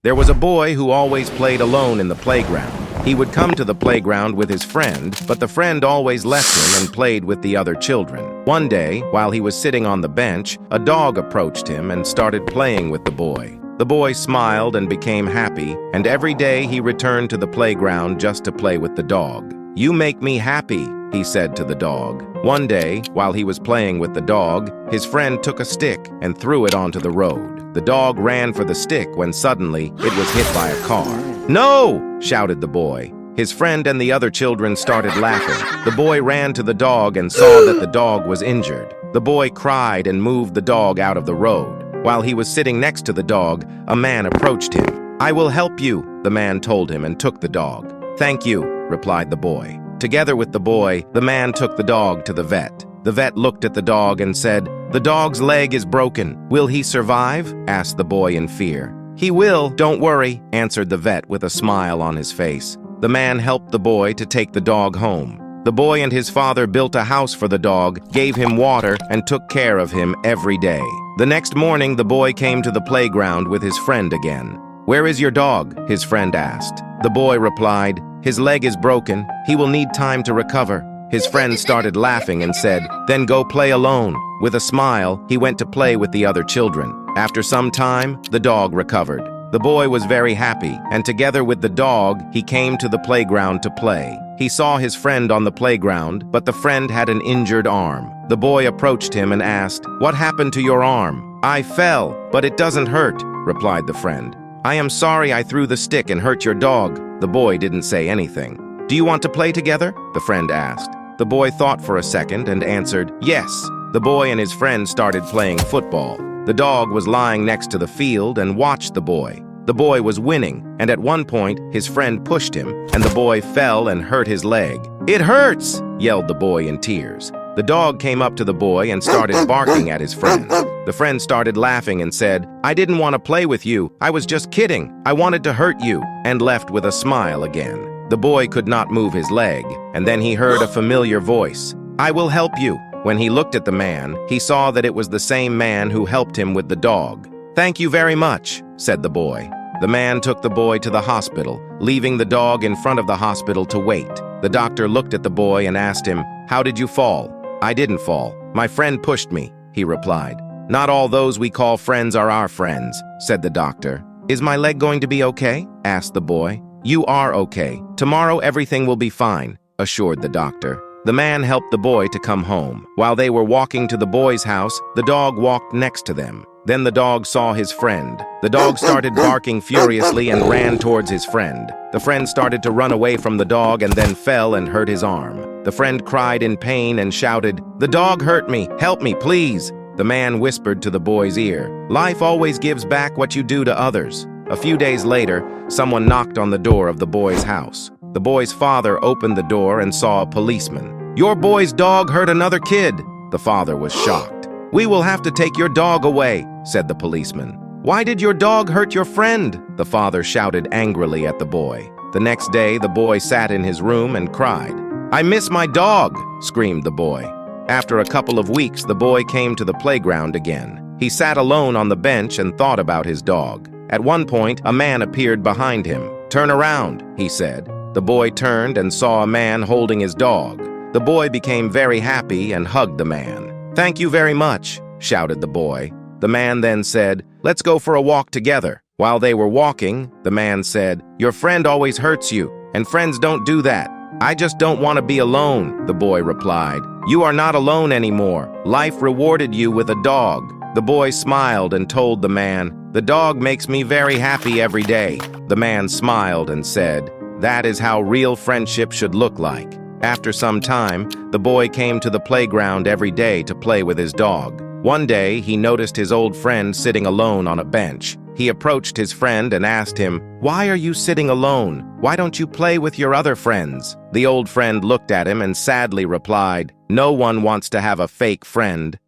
There was a boy who always played alone in the playground. He would come to the playground with his friend, but the friend always left him and played with the other children. One day, while he was sitting on the bench, a dog approached him and started playing with the boy. The boy smiled and became happy, and every day he returned to the playground just to play with the dog. "You make me happy," he said to the dog. One day, while he was playing with the dog, his friend took a stick and threw it onto the road. The dog ran for the stick when suddenly it was hit by a car. "No!" shouted the boy. His friend and the other children started laughing. The boy ran to the dog and saw that the dog was injured. The boy cried and moved the dog out of the road. While he was sitting next to the dog, a man approached him. "I will help you," the man told him and took the dog. "Thank you," replied the boy. Together with the boy, the man took the dog to the vet. The vet looked at the dog and said, "The dog's leg is broken. Will he survive?" asked the boy in fear. "He will, don't worry," answered the vet with a smile on his face. The man helped the boy to take the dog home. The boy and his father built a house for the dog, gave him water, and took care of him every day. The next morning, the boy came to the playground with his friend again. "Where is your dog?" his friend asked. The boy replied, "His leg is broken. He will need time to recover." His friend started laughing and said, "Then go play alone." With a smile, he went to play with the other children. After some time, the dog recovered. The boy was very happy, and together with the dog, he came to the playground to play. He saw his friend on the playground, but the friend had an injured arm. The boy approached him and asked, "What happened to your arm?" "I fell, but it doesn't hurt," replied the friend. "I am sorry I threw the stick and hurt your dog." The boy didn't say anything. "Do you want to play together?" the friend asked. The boy thought for a second and answered, "Yes." The boy and his friend started playing football. The dog was lying next to the field and watched the boy. The boy was winning, and at one point, his friend pushed him, and the boy fell and hurt his leg. "It hurts!" yelled the boy in tears. The dog came up to the boy and started barking at his friend. The friend started laughing and said, "I didn't want to play with you. I was just kidding. I wanted to hurt you," and left with a smile again. The boy could not move his leg, and then he heard a familiar voice. "I will help you." When he looked at the man, he saw that it was the same man who helped him with the dog. "Thank you very much," said the boy. The man took the boy to the hospital, leaving the dog in front of the hospital to wait. The doctor looked at the boy and asked him, "How did you fall?" "I didn't fall. My friend pushed me," he replied. "Not all those we call friends are our friends," said the doctor. "Is my leg going to be okay?" asked the boy. "You are okay. Tomorrow everything will be fine," assured the doctor. The man helped the boy to come home. While they were walking to the boy's house, the dog walked next to them. Then the dog saw his friend. The dog started barking furiously and ran towards his friend. The friend started to run away from the dog and then fell and hurt his arm. The friend cried in pain and shouted, "The dog hurt me! Help me, please!" The man whispered to the boy's ear, "Life always gives back what you do to others." A few days later, someone knocked on the door of the boy's house. The boy's father opened the door and saw a policeman. "Your boy's dog hurt another kid." The father was shocked. "We will have to take your dog away," said the policeman. "Why did your dog hurt your friend?" the father shouted angrily at the boy. The next day, the boy sat in his room and cried. "I miss my dog," screamed the boy. After a couple of weeks, the boy came to the playground again. He sat alone on the bench and thought about his dog. At one point, a man appeared behind him. "Turn around," he said. The boy turned and saw a man holding his dog. The boy became very happy and hugged the man. "Thank you very much," shouted the boy. The man then said, "Let's go for a walk together." While they were walking, the man said, "Your friend always hurts you, and friends don't do that." "I just don't want to be alone," the boy replied. "You are not alone anymore. Life rewarded you with a dog." The boy smiled and told the man, "The dog makes me very happy every day." The man smiled and said, "That is how real friendship should look like." After some time, the boy came to the playground every day to play with his dog. One day, he noticed his old friend sitting alone on a bench. He approached his friend and asked him, "Why are you sitting alone? Why don't you play with your other friends?" The old friend looked at him and sadly replied, "No one wants to have a fake friend."